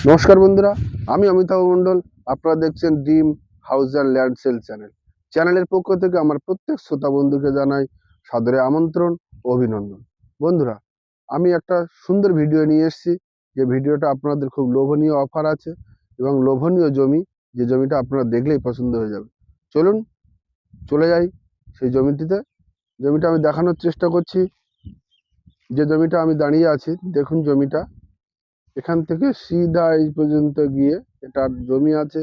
নমস্কার বন্ধুরা, আমি অমিতাভ মণ্ডল। আপনারা দেখছেন dream house and land sale চ্যানেলের পক্ষ থেকে আমার প্রত্যেক শ্রোতা বন্ধুকে জানাই সাদরে আমন্ত্রণ ও অভিনন্দন। বন্ধুরা, আমি একটা সুন্দর ভিডিও নিয়ে এসেছি। যে ভিডিওটা আপনাদের খুব লোভনীয় অফার আছে এবং লোভনীয় জমি, যে জমিটা আপনারা দেখলেই পছন্দ হয়ে যাবে। চলুন চলে যাই সেই জমিটিতে। জমিটা আমি দেখানোর চেষ্টা করছি। যে জমিটা আমি দাঁড়িয়ে আছি, দেখুন জমিটা এখান থেকে সিধা এই পর্যন্ত গিয়ে এটার জমি আছে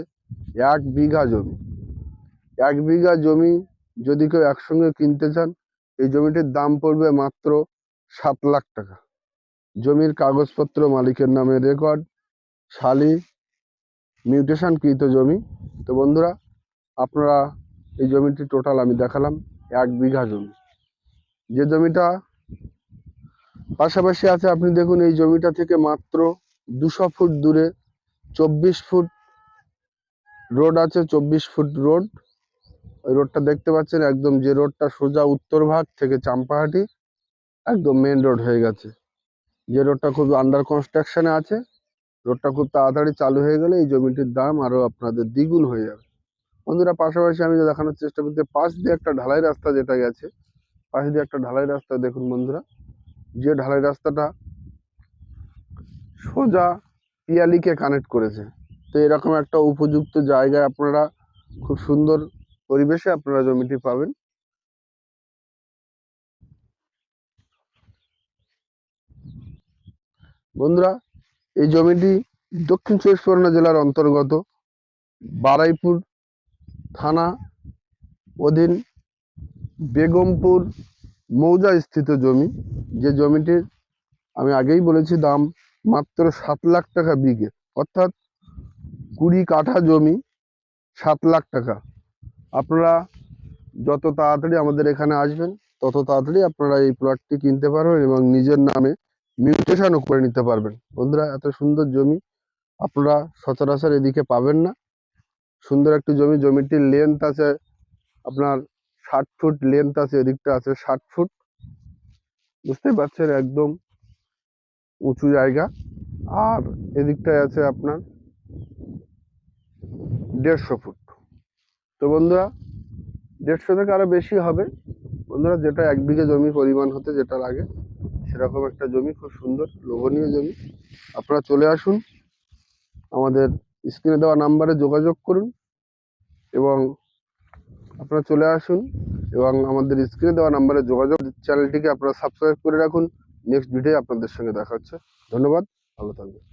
1 বিঘা জমি। 1 বিঘা জমি যদি কেউ একসঙ্গে কিনতে চান, এই জমিটির দাম পড়বে মাত্র 7 লাখ টাকা। জমির কাগজপত্র মালিকের নামে রেকর্ড, শালি মিউটেশনকৃত জমি। তো বন্ধুরা, আপনারা এই জমিটি টোটাল আমি দেখালাম 1 বিঘা জমি। যে জমিটা পাশাপাশি আছে, আপনি দেখুন এই জমিটা থেকে মাত্র 200 ফুট দূরে 24 ফুট রোড আছে। 24 ফুট রোড, ওই রোডটা দেখতে পাচ্ছেন, একদম যে রোডটা সোজা উত্তর ভাগ থেকে চাম্পাহাটি একদম মেন রোড হয়ে গেছে। যে রোডটা খুব আন্ডার কনস্ট্রাকশনে আছে, রোডটা খুব তাড়াতাড়ি চালু হয়ে গেলে এই জমিটির দাম আরো আপনাদের দ্বিগুণ হয়ে যাবে। বন্ধুরা, পাশাপাশি আমি দেখানোর চেষ্টা করতে, পাশ দিয়ে একটা ঢালাই রাস্তা যেটা গেছে, পাশ দিয়ে একটা ঢালাই রাস্তা দেখুন বন্ধুরা। যে ঢালাই রাস্তাটা সোজা পিয়ালিকে কানেক্ট করেছে। তো এরকম একটা উপযুক্ত জায়গায় আপনারা খুব সুন্দর পরিবেশে আপনারা জমিটি পাবেন। বন্ধুরা, এই জমিটি দক্ষিণ চব্বিশ পরগনা জেলার অন্তর্গত বারুইপুর থানা অধীন বেগমপুর মৌজা স্থিত জমি। যে জমিটির আমি আগেই বলেছি দাম মাত্র 7 লাখ টাকা বিঘে, অর্থাৎ 20 কাঠা জমি 7 লাখ টাকা। আপনারা যত তাড়াতাড়ি আমাদের এখানে আসবেন, তত তাড়াতাড়ি আপনারা এই প্লটটি কিনতে পারবেন এবং নিজের নামে মিউটেশনও করে নিতে পারবেন। বন্ধুরা, এত সুন্দর জমি আপনারা সচরাচর এদিকে পাবেন না। সুন্দর একটি জমি। জমিটির লেন্থ আছে আপনার 60 ফুট লেন্থ আছে, এদিকটা আছে 60 ফুট। বুঝতেই পারছেন, একদম উঁচু জায়গা। আর এদিকটায় আছে আপনার 150 ফুট। তো বন্ধুরা, 150 থেকে আরো বেশি হবে। বন্ধুরা, যেটা 1 বিঘা জমি পরিমাণ হতে যেটা লাগে, সেরকম একটা জমি, খুব সুন্দর লোভনীয় জমি। আপনারা চলে আসুন, আমাদের স্ক্রিনে দেওয়া নাম্বারে যোগাযোগ করুন এবং আপনারা চলে আসুন এবং আমাদের স্ক্রিনে দেওয়া নাম্বারে যোগাযোগ। চ্যানেলটিকে আপনারা সাবস্ক্রাইব করে রাখুন। নেক্সট ভিডিও আপনাদের সঙ্গে দেখা হচ্ছে। ধন্যবাদ, ভালো থাকবেন।